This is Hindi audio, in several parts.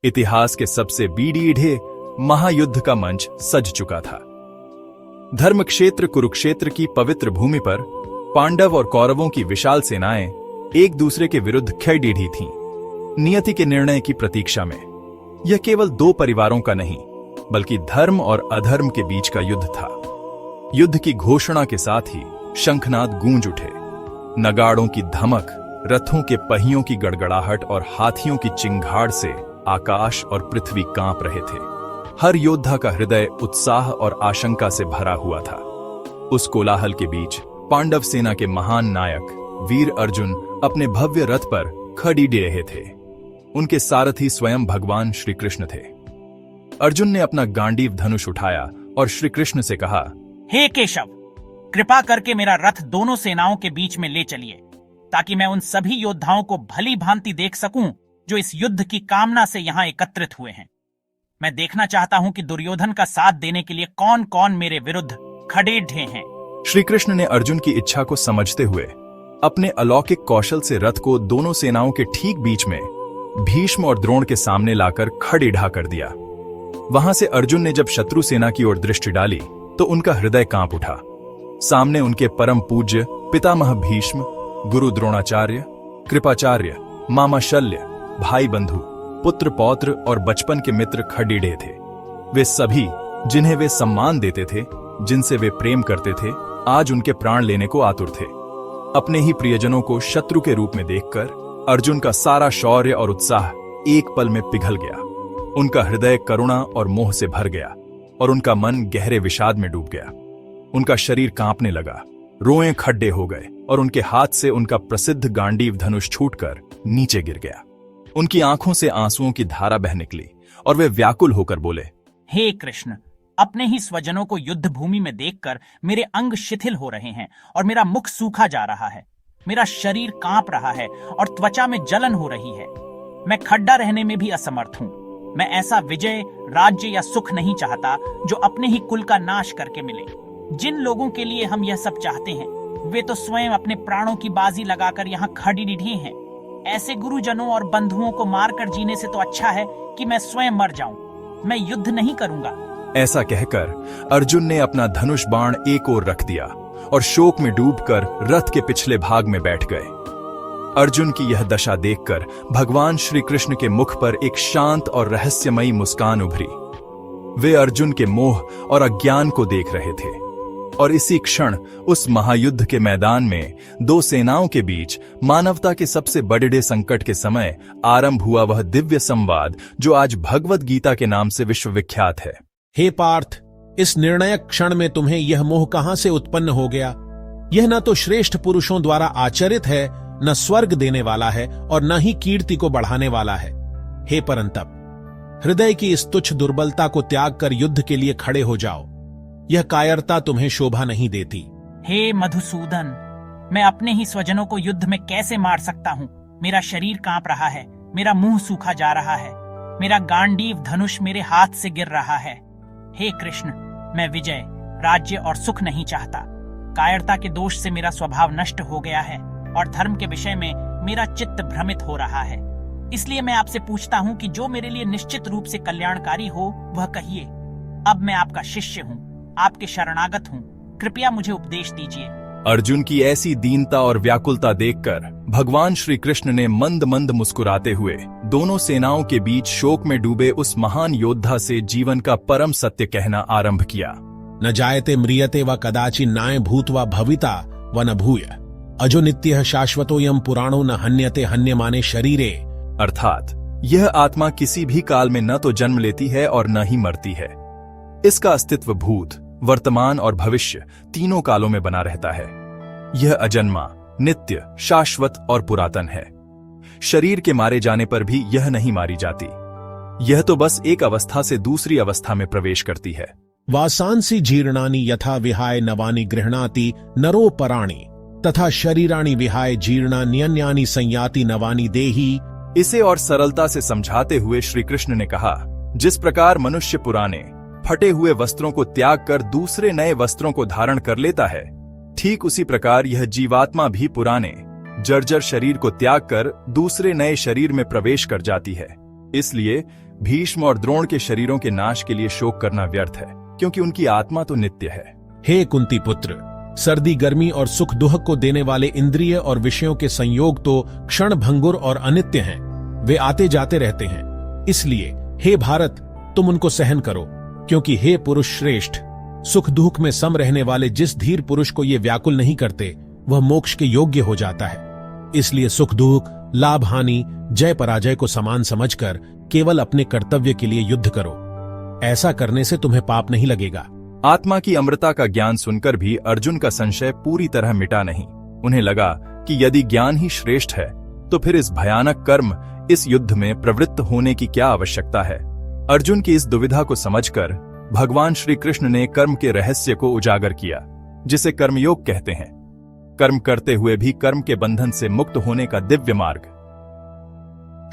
इतिहास के सबसे बीडीढ़े महायुद्ध का मंच सज चुका था। धर्म क्षेत्र कुरुक्षेत्र की पवित्र भूमि पर पांडव और कौरवों की विशाल सेनाएं एक दूसरे के विरुद्ध खड़ी थीं, नियति के निर्णय की प्रतीक्षा में। यह केवल दो परिवारों का नहीं, बल्कि धर्म और अधर्म के बीच का युद्ध था। युद्ध की घोषणा के साथ ही शंखनाद गूंज उठे। नगाड़ों की धमक, रथों के पहियों की गड़गड़ाहट और हाथियों की चिंगाड़ से आकाश और पृथ्वी कांप रहे थे। हर योद्धा का हृदय उत्साह और आशंका से भरा हुआ था। उस कोलाहल के बीच पांडव सेना के महान नायक वीर अर्जुन अपने भव्य रथ पर खड़ी रहे थे। उनके सारथी स्वयं भगवान श्री कृष्ण थे। अर्जुन ने अपना गांडीव धनुष उठाया और श्री कृष्ण से कहा, हे केशव, कृपा करके मेरा रथ दोनों सेनाओं के बीच में ले चलिए, ताकि मैं उन सभी योद्धाओं को भली भांति देख सकूं जो इस युद्ध की कामना से यहाँ एकत्रित हुए हैं। मैं देखना चाहता हूं कि दुर्योधन का साथ देने के लिए कौन कौन मेरे विरुद्ध खड़े हैं। श्री कृष्ण ने अर्जुन की इच्छा को समझते हुए अपने अलौकिक कौशल से रथ को दोनों सेनाओं के ठीक बीच में भीष्म और द्रोण के सामने लाकर खड़े कर दिया। वहां से अर्जुन ने जब शत्रु सेना की ओर दृष्टि डाली तो उनका हृदय कांप उठा। सामने उनके परम पूज्य पितामह भीष्म, गुरु द्रोणाचार्य, कृपाचार्य, मामा शल्य, भाई बंधु, पुत्र पौत्र और बचपन के मित्र खड़े थे। वे सभी जिन्हें वे सम्मान देते थे, जिनसे वे प्रेम करते थे, आज उनके प्राण लेने को आतुर थे। अपने ही प्रियजनों को शत्रु के रूप में देखकर अर्जुन का सारा शौर्य और उत्साह एक पल में पिघल गया। उनका हृदय करुणा और मोह से भर गया और उनका मन गहरे विषाद में डूब गया। उनका शरीर कांपने लगा, रोएं खड्डे हो गए और उनके हाथ से उनका प्रसिद्ध गांडीव धनुष छूटकर नीचे गिर गया। उनकी आंखों से आंसुओं की धारा बह निकली और वे व्याकुल होकर बोले, हे कृष्ण, अपने ही स्वजनों को युद्ध भूमि में देखकर मेरे अंग शिथिल हो रहे हैं और मेरा मुख सूखा जा रहा है। मेरा शरीर कांप रहा है और त्वचा में जलन हो रही है। मैं खड़ा रहने में भी असमर्थ हूँ। मैं ऐसा विजय, राज्य या सुख नहीं चाहता जो अपने ही कुल का नाश करके मिले। जिन लोगों के लिए हम यह सब चाहते हैं, वे तो स्वयं अपने प्राणों की बाजी लगाकर यहाँ खड़ी हैं। ऐसे गुरुजनों और बंधुओं को मारकर जीने से तो अच्छा है कि मैं स्वयं मर जाऊं। मैं युद्ध नहीं करूंगा। ऐसा कहकर अर्जुन ने अपना धनुष बाण एक ओर रख दिया और शोक में डूबकर रथ के पिछले भाग में बैठ गए। अर्जुन की यह दशा देखकर भगवान श्री कृष्ण के मुख पर एक शांत और रहस्यमयी मुस्कान उभरी। वे अर्जुन के मोह और अज्ञान को देख रहे थे और इसी क्षण उस महायुद्ध के मैदान में दो सेनाओं के बीच मानवता के सबसे बड़े संकट के समय आरंभ हुआ वह दिव्य संवाद जो आज भगवद गीता के नाम से विश्वविख्यात है। हे पार्थ, इस निर्णायक क्षण में तुम्हें यह मोह कहां से उत्पन्न हो गया? यह न तो श्रेष्ठ पुरुषों द्वारा आचरित है, न स्वर्ग देने वाला है और न ही कीर्ति को बढ़ाने वाला है। हे परंतप, हृदय की इस तुच्छ दुर्बलता को त्याग कर युद्ध के लिए खड़े हो जाओ। यह कायरता तुम्हें शोभा नहीं देती। हे मधुसूदन, मैं अपने ही स्वजनों को युद्ध में कैसे मार सकता हूँ? मेरा शरीर कांप रहा है, मेरा मुंह सूखा जा रहा है, मेरा गांडीव धनुष मेरे हाथ से गिर रहा है। हे कृष्ण, मैं विजय, राज्य और सुख नहीं चाहता। कायरता के दोष से मेरा स्वभाव नष्ट हो गया है और धर्म के विषय में मेरा चित्त भ्रमित हो रहा है। इसलिए मैं आपसे पूछता हूँ कि जो मेरे लिए निश्चित रूप से कल्याणकारी हो वह कहिए। अब मैं आपका शिष्य हूँ, आपके शरणागत हूँ, कृपया मुझे उपदेश दीजिए। अर्जुन की ऐसी दीनता और व्याकुलता देखकर भगवान श्री कृष्ण ने मंद मंद मुस्कुराते हुए दोनों सेनाओं के बीच शोक में डूबे उस महान योद्धा से जीवन का परम सत्य कहना आरंभ किया। न जायते म्रियते व कदाचि नाय भूत्वा भविता व न भूय अजो नित्यः शाश्वतोयम पुराणो न हन्यते हन्यमाने शरीरे। अर्थात यह आत्मा किसी भी काल में न तो जन्म लेती है और न ही मरती है। इसका अस्तित्व भूत, वर्तमान और भविष्य तीनों कालों में बना रहता है। यह अजन्मा, नित्य, शाश्वत और पुरातन है। शरीर के मारे जाने पर भी यह नहीं मारी जाती। यह तो बस एक अवस्था से दूसरी अवस्था में प्रवेश करती है। वासांसि जीर्णानि यथा विहाय नवानि गृह्णाति नरो पराणि तथा शरीराणि विहाय जीर्णा न्यन्यानि संयाति नवानि देहि। इसे और सरलता से समझाते हुए श्री कृष्ण ने कहा, जिस प्रकार मनुष्य पुराने फटे हुए वस्त्रों को त्याग कर दूसरे नए वस्त्रों को धारण कर लेता है, ठीक उसी प्रकार यह जीवात्मा भी पुराने जर्जर शरीर को त्याग कर दूसरे नए शरीर में प्रवेश कर जाती है। इसलिए भीष्म और द्रोण के शरीरों के नाश के लिए शोक करना व्यर्थ है, क्योंकि उनकी आत्मा तो नित्य है। हे कुंती पुत्र, सर्दी गर्मी और सुख दुख को देने वाले इंद्रिय और विषयों के संयोग तो क्षण भंगुर और अनित्य हैं, वे आते जाते रहते हैं। इसलिए हे भारत, तुम उनको सहन करो, क्योंकि हे पुरुष श्रेष्ठ, सुख दुख में सम रहने वाले जिस धीर पुरुष को ये व्याकुल नहीं करते, वह मोक्ष के योग्य हो जाता है। इसलिए सुख दुख, लाभ हानि, जय पराजय को समान समझकर केवल अपने कर्तव्य के लिए युद्ध करो। ऐसा करने से तुम्हें पाप नहीं लगेगा। आत्मा की अमृता का ज्ञान सुनकर भी अर्जुन का संशय पूरी तरह मिटा नहीं। उन्हें लगा कि यदि ज्ञान ही श्रेष्ठ है तो फिर इस भयानक कर्म, इस युद्ध में प्रवृत्त होने की क्या आवश्यकता है। अर्जुन की इस दुविधा को समझकर भगवान श्री कृष्ण ने कर्म के रहस्य को उजागर किया, जिसे कर्मयोग कहते हैं। कर्म करते हुए भी कर्म के बंधन से मुक्त होने का दिव्य मार्ग।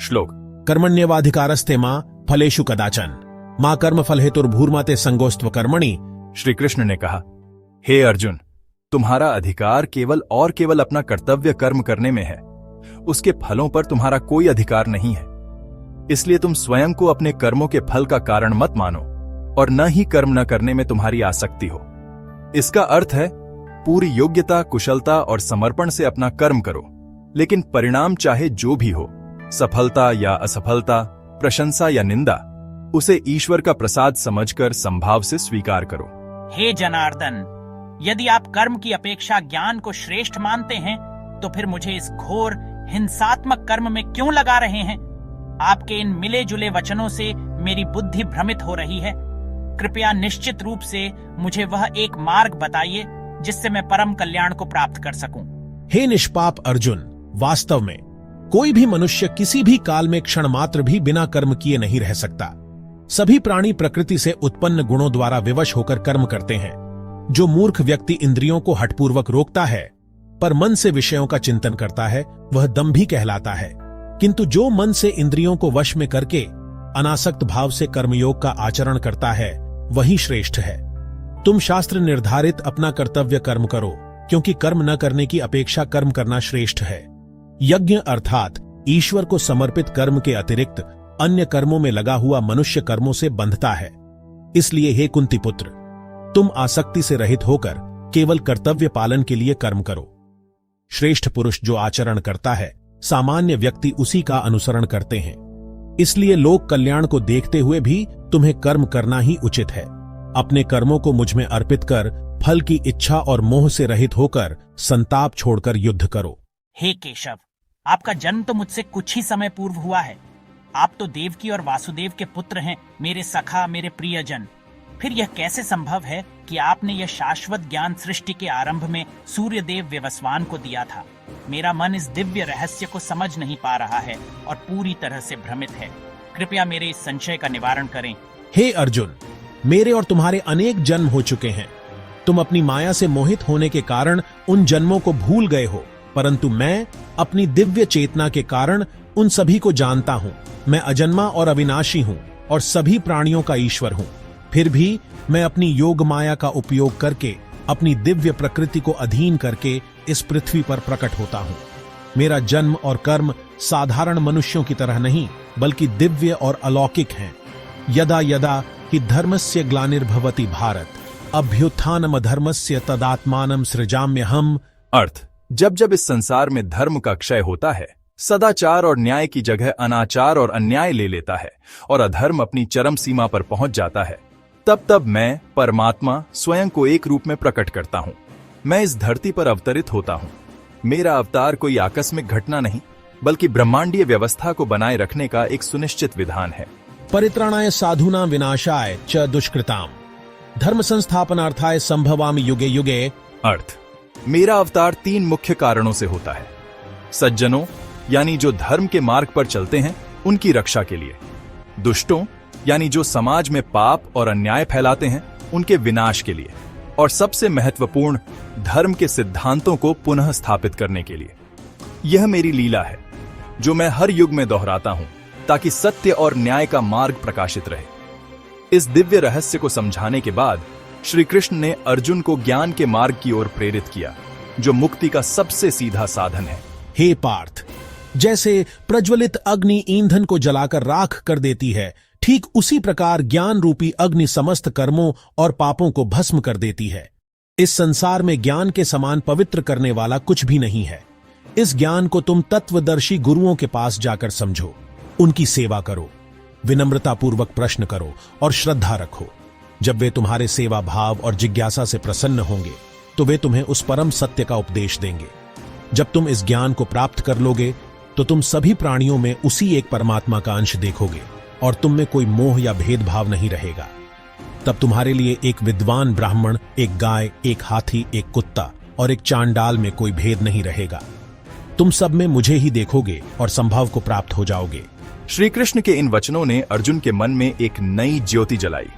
श्लोक। कर्मण्येवाधिकारस्ते मां फलेषु कदाचन मां कर्म फल हेतुर्भूर्माते संगोस्त्व कर्मणि। श्री कृष्ण ने कहा, हे अर्जुन, तुम्हारा अधिकार केवल और केवल अपना कर्तव्य कर्म करने में है। उसके फलों पर तुम्हारा कोई अधिकार नहीं है। इसलिए तुम स्वयं को अपने कर्मों के फल का कारण मत मानो और न ही कर्म न करने में तुम्हारी आसक्ति हो। इसका अर्थ है पूरी योग्यता, कुशलता और समर्पण से अपना कर्म करो, लेकिन परिणाम चाहे जो भी हो, सफलता या असफलता, प्रशंसा या निंदा, उसे ईश्वर का प्रसाद समझकर संभाव से स्वीकार करो। हे जनार्दन, यदि आप कर्म की अपेक्षा ज्ञान को श्रेष्ठ मानते हैं तो फिर मुझे इस घोर हिंसात्मक कर्म में क्यों लगा रहे हैं? आपके इन मिले जुले वचनों से मेरी बुद्धि भ्रमित हो रही है। कृपया निश्चित रूप से मुझे वह एक मार्ग बताइए जिससे मैं परम कल्याण को प्राप्त कर सकूं। हे निष्पाप अर्जुन, वास्तव में कोई भी मनुष्य किसी भी काल में क्षण मात्र भी बिना कर्म किए नहीं रह सकता। सभी प्राणी प्रकृति से उत्पन्न गुणों द्वारा विवश होकर कर्म करते हैं। जो मूर्ख व्यक्ति इंद्रियों को हठपूर्वक रोकता है पर मन से विषयों का चिंतन करता है, वह दंभी कहलाता है। किंतु जो मन से इंद्रियों को वश में करके अनासक्त भाव से कर्मयोग का आचरण करता है, वही श्रेष्ठ है। तुम शास्त्र निर्धारित अपना कर्तव्य कर्म करो, क्योंकि कर्म न करने की अपेक्षा कर्म करना श्रेष्ठ है। यज्ञ अर्थात ईश्वर को समर्पित कर्म के अतिरिक्त अन्य कर्मों में लगा हुआ मनुष्य कर्मों से बंधता है। इसलिए हे कुंती पुत्र, तुम आसक्ति से रहित होकर केवल कर्तव्य पालन के लिए कर्म करो। श्रेष्ठ पुरुष जो आचरण करता है, सामान्य व्यक्ति उसी का अनुसरण करते हैं। इसलिए लोक कल्याण को देखते हुए भी तुम्हें कर्म करना ही उचित है। अपने कर्मों को मुझ में अर्पित कर फल की इच्छा और मोह से रहित होकर संताप छोड़कर युद्ध करो। हे केशव, आपका जन्म तो मुझसे कुछ ही समय पूर्व हुआ है। आप तो देवकी और वासुदेव के पुत्र हैं, मेरे सखा, मेरे प्रियजन। फिर यह कैसे संभव है कि आपने यह शाश्वत ज्ञान सृष्टि के आरंभ में सूर्यदेव व्यवस्वान को दिया था? मेरा मन इस दिव्य रहस्य को समझ नहीं पा रहा है और पूरी तरह से भ्रमित है। कृपया मेरे इस संशय का निवारण करें। हे अर्जुन, मेरे और तुम्हारे अनेक जन्म हो चुके हैं। तुम अपनी माया से मोहित होने के कारण उन जन्मों को भूल गए हो, परंतु मैं अपनी दिव्य चेतना के कारण उन सभी को जानता हूं। मैं अजन्मा और अविनाशी हूं और सभी प्राणियों का ईश्वर हूं। फिर भी मैं अपनी योग माया का उपयोग करके अपनी दिव्य प्रकृति को अधीन करके इस पृथ्वी पर प्रकट होता हूं। मेरा जन्म और कर्म साधारण मनुष्यों की तरह नहीं, बल्कि दिव्य और अलौकिक हैं। यदा यदा हि धर्मस्य ग्लानिर्भवति भारत, अभ्युत्थानम धर्मस्य तदात्मानं सृजाम्यहम्। अर्थ, जब जब इस संसार में धर्म का क्षय होता है, सदाचार और न्याय की जगह अनाचार और अन्याय ले लेता है और अधर्म अपनी चरम सीमा पर पहुंच जाता है, तब तब मैं परमात्मा स्वयं को एक रूप में प्रकट करता हूं। मैं इस धरती पर अवतरित होता हूं। मेरा अवतार कोई आकस्मिक घटना नहीं, बल्कि ब्रह्मांडीय व्यवस्था को बनाए रखने का एक सुनिश्चित विधान है। परित्राणाय साधूनां विनाशाय च दुष्कृताम धर्म संस्थापनार्थाय संभवामि युगे युगे। अर्थ, मेरा अवतार 3 मुख्य कारणों से होता है। सज्जनों यानी जो धर्म के मार्ग पर चलते हैं, उनकी रक्षा के लिए। दुष्टों यानी जो समाज में पाप और अन्याय फैलाते हैं, उनके विनाश के लिए। और सबसे महत्वपूर्ण, धर्म के सिद्धांतों को पुनः स्थापित करने के लिए। यह मेरी लीला है जो मैं हर युग में दोहराता हूं, ताकि सत्य और न्याय का मार्ग प्रकाशित रहे। इस दिव्य रहस्य को समझाने के बाद श्री कृष्ण ने अर्जुन को ज्ञान के मार्ग की ओर प्रेरित किया, जो मुक्ति का सबसे सीधा साधन है। हे पार्थ, जैसे प्रज्वलित अग्नि ईंधन को जलाकर राख कर देती है, ठीक उसी प्रकार ज्ञान रूपी अग्नि समस्त कर्मों और पापों को भस्म कर देती है। इस संसार में ज्ञान के समान पवित्र करने वाला कुछ भी नहीं है। इस ज्ञान को तुम तत्वदर्शी गुरुओं के पास जाकर समझो, उनकी सेवा करो, विनम्रतापूर्वक प्रश्न करो और श्रद्धा रखो। जब वे तुम्हारे सेवा भाव और जिज्ञासा से प्रसन्न होंगे तो वे तुम्हें उस परम सत्य का उपदेश देंगे। जब तुम इस ज्ञान को प्राप्त कर लोगे तो तुम सभी प्राणियों में उसी एक परमात्मा का अंश देखोगे और तुम में कोई मोह या भेदभाव नहीं रहेगा। तब तुम्हारे लिए एक विद्वान ब्राह्मण, एक गाय, एक हाथी, एक कुत्ता और एक चांडाल में कोई भेद नहीं रहेगा। तुम सब में मुझे ही देखोगे और संभव को प्राप्त हो जाओगे। श्री कृष्ण के इन वचनों ने अर्जुन के मन में एक नई ज्योति जलाई।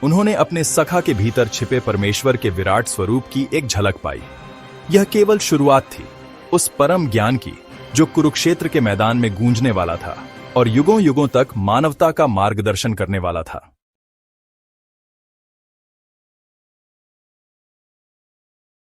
उन्होंने अपने सखा के भीतर छिपे परमेश्वर के विराट स्वरूप की एक झलक पाई। यह केवल शुरुआत थी उस परम ज्ञान की जो कुरुक्षेत्र के मैदान में गूंजने वाला था और युगों युगों तक मानवता का मार्गदर्शन करने वाला था।